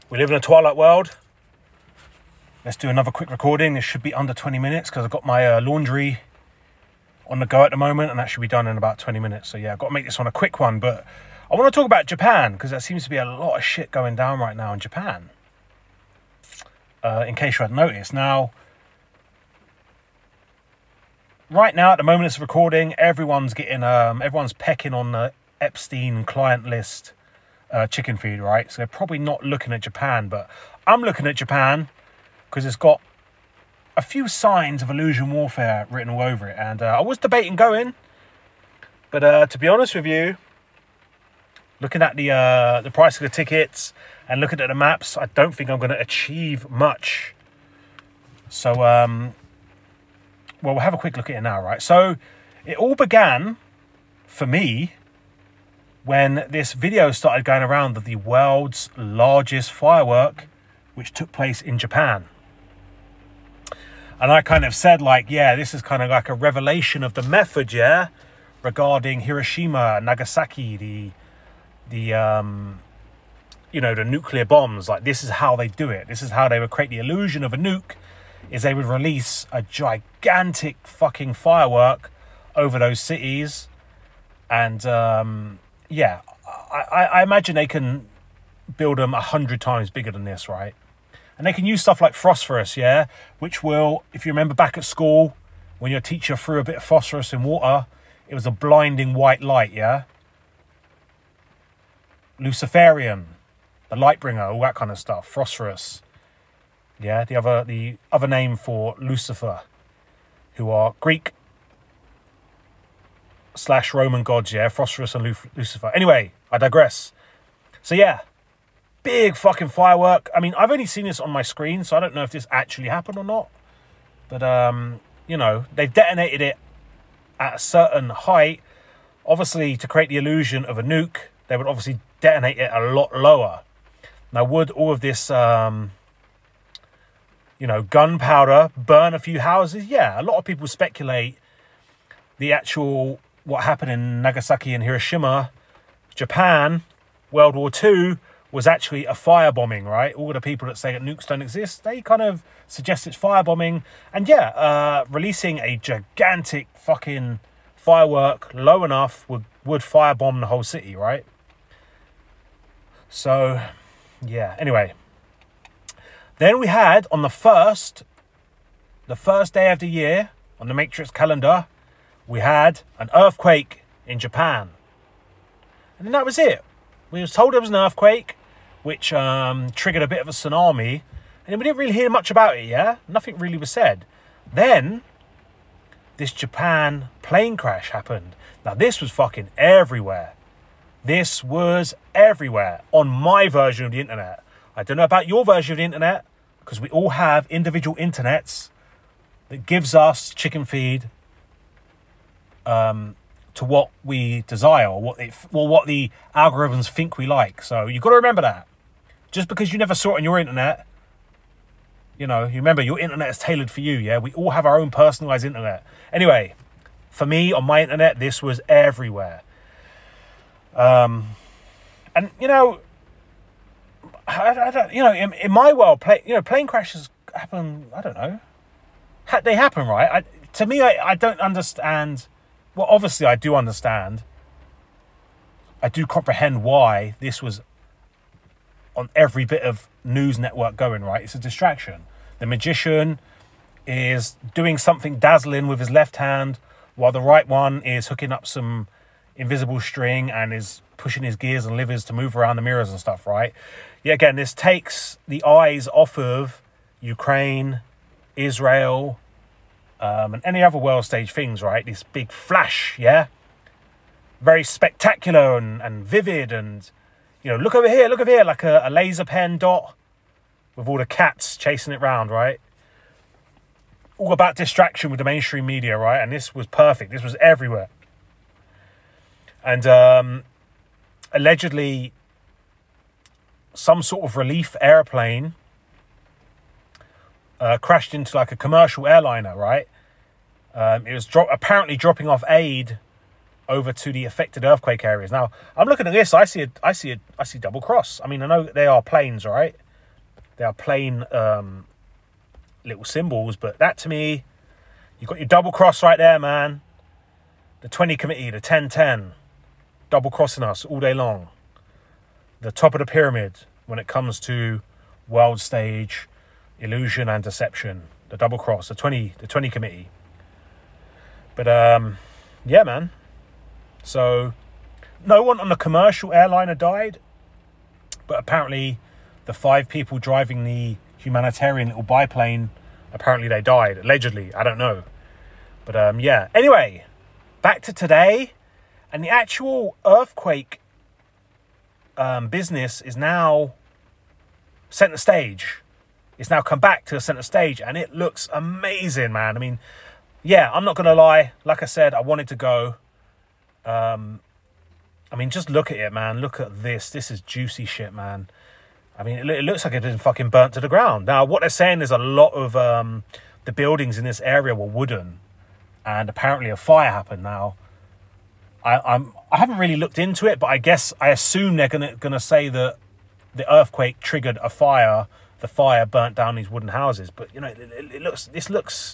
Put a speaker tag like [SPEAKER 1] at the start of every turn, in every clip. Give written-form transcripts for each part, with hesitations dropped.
[SPEAKER 1] We live in a twilight world. Let's do another quick recording. This should be under 20 minutes because I've got my laundry on the go at the moment, and that should be done in about 20 minutes. So yeah, I've got to make this one a quick one, but I want to talk about Japan because there seems to be a lot of shit going down right now in Japan. In case you hadn't noticed. Now, right now at the moment it's recording, everyone's pecking on the Epstein client list chicken feed, right? So they're probably not looking at Japan, but I'm looking at Japan because it's got a few signs of illusion warfare written all over it. And I was debating going, but to be honest with you, looking at the price of the tickets and looking at the maps, I don't think I'm going to achieve much. So, well, we'll have a quick look at it now, right? So it all began for me when this video started going around of the world's largest firework, which took place in Japan. And I kind of said, like, yeah, this is kind of like a revelation of the method, yeah, regarding Hiroshima, Nagasaki, the nuclear bombs. Like, this is how they do it. This is how they would create the illusion of a nuke, is they would release a gigantic fucking firework over those cities. And, yeah, I imagine they can build them 100 times bigger than this, right? And they can use stuff like phosphorus, yeah, which will, if you remember back at school, when your teacher threw a bit of phosphorus in water, it was a blinding white light, yeah? Luciferian, the light bringer, all that kind of stuff, phosphorus. Yeah, the other name for Lucifer, who are Greek / Roman gods, yeah, phosphorus and Lucifer. Anyway, I digress. So yeah, big fucking firework. I mean, I've only seen this on my screen, so I don't know if this actually happened or not. But, you know, they've detonated it at a certain height. Obviously, to create the illusion of a nuke, they would obviously detonate it a lot lower. Now, would all of this, gunpowder burn a few houses? Yeah, a lot of people speculate what happened in Nagasaki and Hiroshima, Japan, World War II, was actually a firebombing, right? All the people that say that nukes don't exist, they kind of suggest it's firebombing. And yeah, releasing a gigantic fucking firework low enough would firebomb the whole city, right? So, yeah, anyway. Then we had, on the first day of the year, on the Matrix calendar, we had an earthquake in Japan. And then that was it. We was told there was an earthquake, which triggered a bit of a tsunami. And then we didn't really hear much about it, yeah? Nothing really was said. Then, this Japan plane crash happened. Now, this was fucking everywhere. This was everywhere on my version of the internet. I don't know about your version of the internet, because we all have individual internets that gives us chicken feed to what we desire, or what the algorithms think we like. So you've got to remember that. Just because you never saw it on your internet, you remember your internet is tailored for you, yeah? We all have our own personalized internet. Anyway, for me, on my internet, this was everywhere. And, in my world, plane crashes happen, I don't know. They happen, right? To me, I don't understand. Well, obviously, I do understand. I do comprehend why this was on every bit of news network going, right? It's a distraction. The magician is doing something dazzling with his left hand, while the right one is hooking up some invisible string and is pushing his gears and levers to move around the mirrors and stuff, right? Yeah, again, this takes the eyes off of Ukraine, Israel, and any other world stage things, right? This big flash, yeah? Very spectacular and vivid, and, look over here, like a laser pen dot with all the cats chasing it round, right? All about distraction with the mainstream media, right? And this was perfect. This was everywhere. And allegedly, some sort of relief airplane crashed into like a commercial airliner, right? It was apparently dropping off aid over to the affected earthquake areas. Now, I'm looking at this. I see double cross. I mean, I know they are planes, right? They are plain little symbols, but that to me, you've got your double cross right there, man. The 20 committee, the 10-10, double crossing us all day long. The top of the pyramid when it comes to world stage, illusion and deception. The double cross, the 20 committee. But yeah, man. So no one on the commercial airliner died, but apparently the 5 people driving the humanitarian little biplane, apparently they died. Allegedly, I don't know. But yeah. Anyway, back to today, and the actual earthquake business is now center stage. It's now come back to the center stage, and it looks amazing, man. I mean, yeah, I'm not gonna lie. Like I said, I wanted to go. I mean, just look at it, man. Look at this. This is juicy shit, man. I mean, it looks like it's been fucking burnt to the ground. Now, what they're saying is a lot of the buildings in this area were wooden, and apparently a fire happened. Now, I haven't really looked into it, but I assume they're gonna say that the earthquake triggered a fire. The fire burnt down these wooden houses. But you know, it looks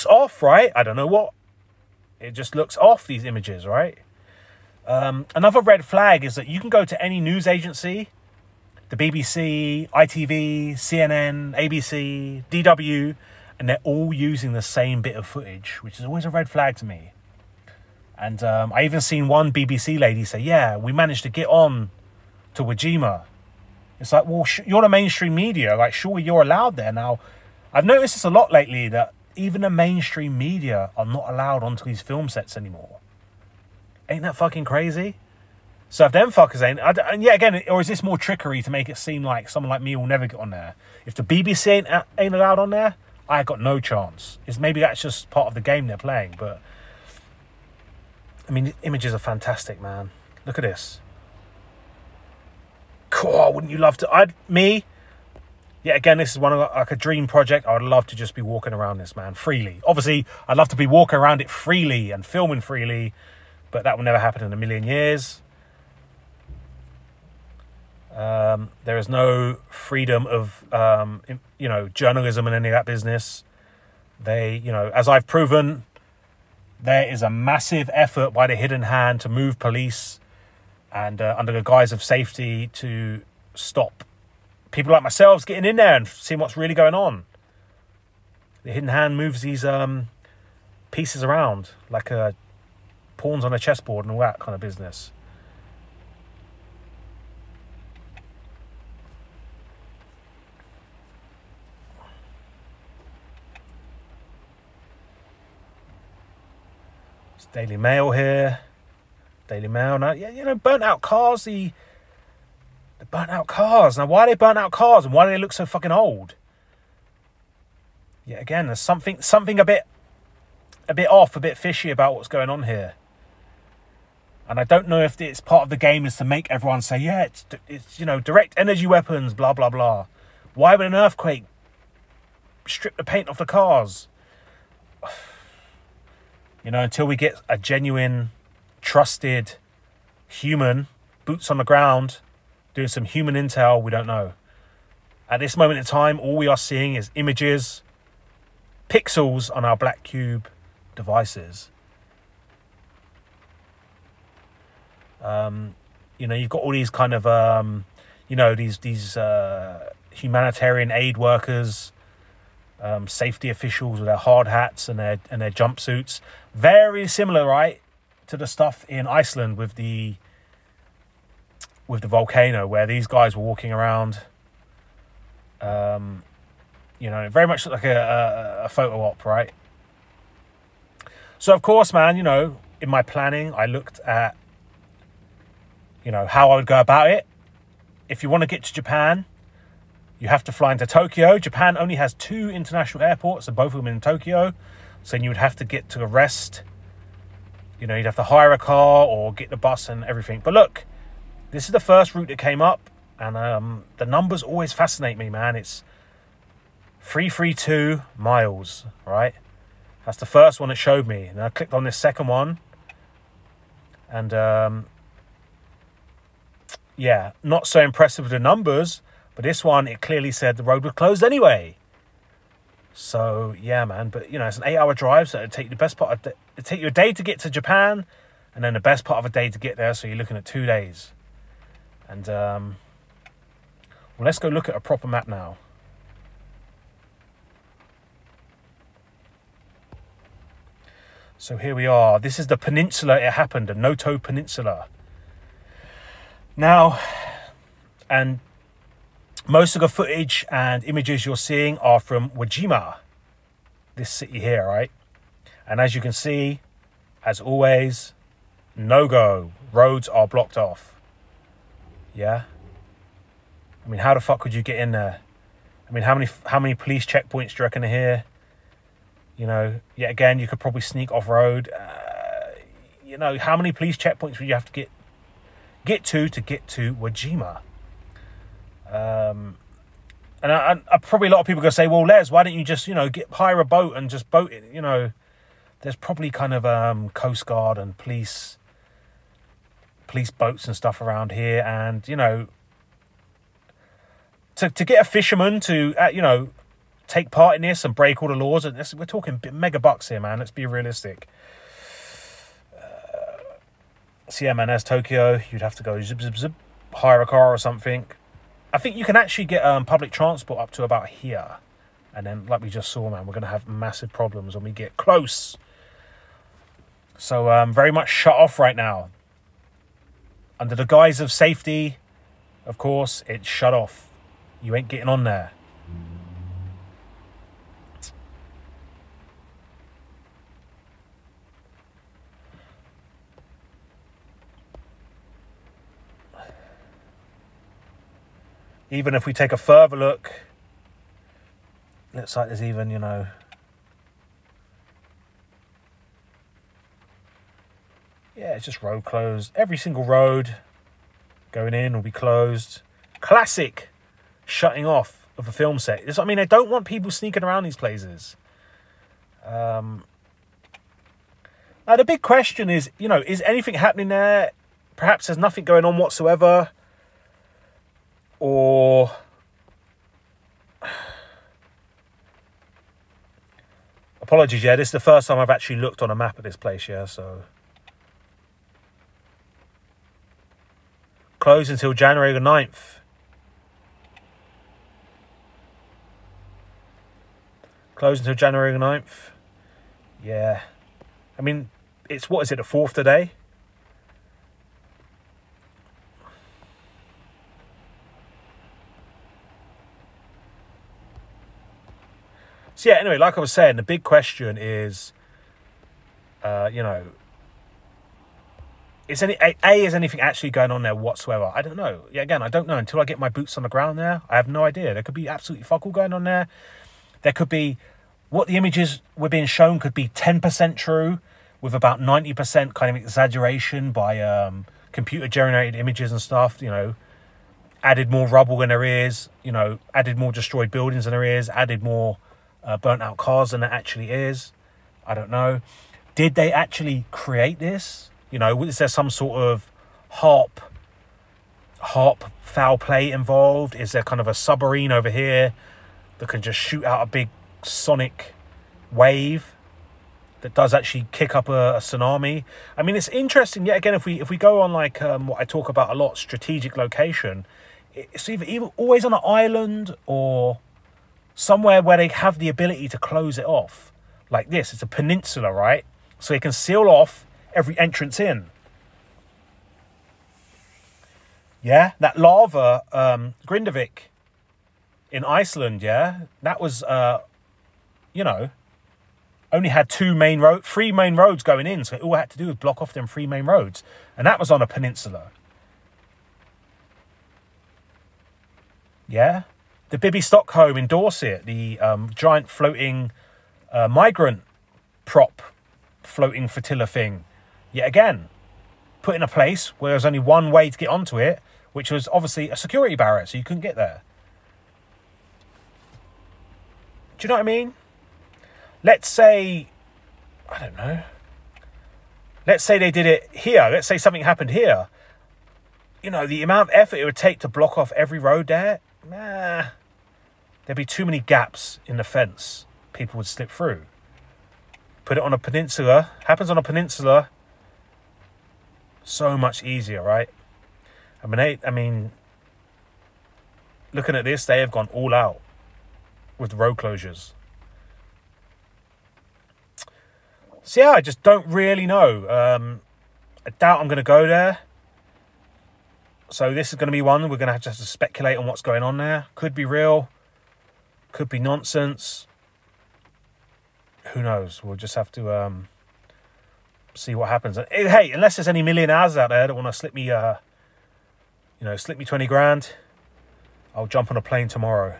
[SPEAKER 1] off, right? I don't know what. It just looks off, these images, right? Another red flag is that you can go to any news agency, the BBC, ITV, CNN, ABC, DW, and they're all using the same bit of footage, which is always a red flag to me. And I even seen one BBC lady say, yeah, we managed to get on to Wijima. It's like, well, you're the mainstream media. Like, surely you're allowed there. Now, I've noticed this a lot lately, that even the mainstream media are not allowed onto these film sets anymore. Ain't that fucking crazy? So if them fuckers ain't... and yet again, or is this more trickery to make it seem like someone like me will never get on there? If the BBC ain't allowed on there, I got no chance. Maybe that's just part of the game they're playing, but... I mean, the images are fantastic, man. Look at this. Cool, wouldn't you love to... Yeah, again, this is one of like a dream project. I would love to just be walking around this, man, freely. Obviously, I'd love to be walking around it freely and filming freely, but that will never happen in a million years. There is no freedom of, journalism and any of that business. As I've proven, there is a massive effort by the hidden hand to move police and under the guise of safety to stop people like myself getting in there and seeing what's really going on. The hidden hand moves these pieces around like pawns on a chessboard and all that kind of business. It's Daily Mail here. Daily Mail now. Yeah, burnt out cars. The burnt out cars. Now, why are they burnt out cars and why do they look so fucking old? Yeah, again, there's something a bit off, a bit fishy about what's going on here. And I don't know if it's part of the game is to make everyone say, yeah, it's direct energy weapons, blah, blah, blah. Why would an earthquake strip the paint off the cars? Until we get a genuine, trusted human, boots on the ground, doing some human intel, we don't know. At this moment in time, all we are seeing is images, pixels on our black cube devices. You've got all these kind of, these humanitarian aid workers, safety officials with their hard hats and their jumpsuits. Very similar, right, to the stuff in Iceland with the volcano, where these guys were walking around. It very much looked like a photo op, right? So, of course, man, in my planning, I looked at, how I would go about it. If you want to get to Japan, you have to fly into Tokyo. Japan only has 2 international airports, and both of them in Tokyo. So you would have to get to the rest. You'd have to hire a car or get the bus and everything. But look, this is the first route that came up, and the numbers always fascinate me, man. It's 332 miles, right? That's the first one it showed me. And I clicked on this second one, and yeah, not so impressive with the numbers, But this one, it clearly said the road was closed anyway. So, yeah, man. But, you know, it's an 8-hour drive, so it'd take the best part of it'd take you a day to get to Japan, and then the best part of a day to get there, so you're looking at 2 days. And, well, let's go look at a proper map now. So here we are. This is the peninsula it happened, the Noto Peninsula. Now, and most of the footage and images you're seeing are from Wijima, this city here, right? And as you can see, as always, no go. Roads are blocked off. Yeah? I mean, how the fuck would you get in there? I mean, how many police checkpoints do you reckon are here? You know, yet again, you could probably sneak off-road. You know, how many police checkpoints would you have to get to Wijima? And probably a lot of people are going to say, well, Les, why don't you just, you know, hire a boat and just boat it? You know, there's probably kind of Coast Guard and police boats and stuff around here. And, you know, to get a fisherman to, you know, take part in this and break all the laws, and we're talking mega bucks here, man. Let's be realistic. So yeah, man, there's Tokyo. You'd have to go zip, zip, zip, hire a car or something. I think you can actually get public transport up to about here. And then, like we just saw, man, we're going to have massive problems when we get close. So very much shut off right now. Under the guise of safety, of course, it's shut off. You ain't getting on there. Even if we take a further look, looks like there's even, you know, yeah, it's just road closed. Every single road going in will be closed. Classic shutting off of a film set. I mean, they don't want people sneaking around these places. Now, the big question is, you know, is anything happening there? Perhaps there's nothing going on whatsoever. Or apologies, yeah, this is the first time I've actually looked on a map at this place, yeah, so closed until January the 9th. Closed until January the 9th. Yeah. I mean, it's, what is it, the 4th today? So yeah, anyway, like I was saying, the big question is, you know, is anything actually going on there whatsoever? I don't know. Yeah, again, I don't know until I get my boots on the ground there. I have no idea. There could be absolutely fuck all going on there. There could be, what the images were being shown could be 10% true, with about 90% kind of exaggeration by computer generated images and stuff. You know, added more rubble than there is. You know, added more destroyed buildings than there is. Added more burnt out cars than it actually is. I don't know. Did they actually create this? You know, is there some sort of harp foul play involved? Is there kind of a submarine over here that can just shoot out a big sonic wave that does actually kick up a tsunami? I mean, it's interesting. Yet again, if we go on like what I talk about a lot, strategic location, it's either always on an island or somewhere where they have the ability to close it off. Like this, it's a peninsula, right? So they can seal off every entrance in. Yeah, that lava, Grindavik in Iceland, yeah, that was, you know, only had three main roads going in. So all it had to do was block off them 3 main roads. And that was on a peninsula. Yeah. The Bibby Stockholm in Dorset, the giant floating migrant prop floating flotilla thing. Yet again, put in a place where there's only one way to get onto it, which was obviously a security barrier, so you couldn't get there. Do you know what I mean? Let's say, I don't know. Let's say they did it here. Let's say something happened here. You know, the amount of effort it would take to block off every road there, there'd be too many gaps in the fence. People would slip through. Put it on a peninsula. Happens on a peninsula. So much easier, right? I mean, looking at this, they have gone all out with road closures. So yeah, I just don't really know. I doubt I'm going to go there. So this is going to be one we're going to have to speculate on what's going on there. Could be real. Could be nonsense. Who knows? We'll just have to see what happens. Hey, unless there's any millionaires out there that want to slip me, slip me 20 grand, I'll jump on a plane tomorrow.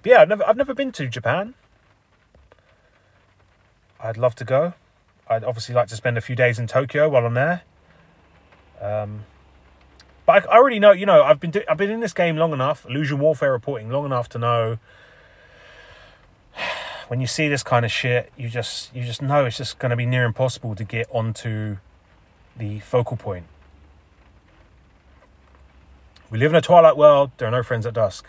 [SPEAKER 1] But yeah, I've never been to Japan. I'd love to go. I'd obviously like to spend a few days in Tokyo while I'm there. But I already know, I've been in this game long enough, Illusion Warfare reporting long enough to know when you see this kind of shit, you just know it's just going to be near impossible to get onto the focal point. We live in a twilight world. There are no friends at dusk.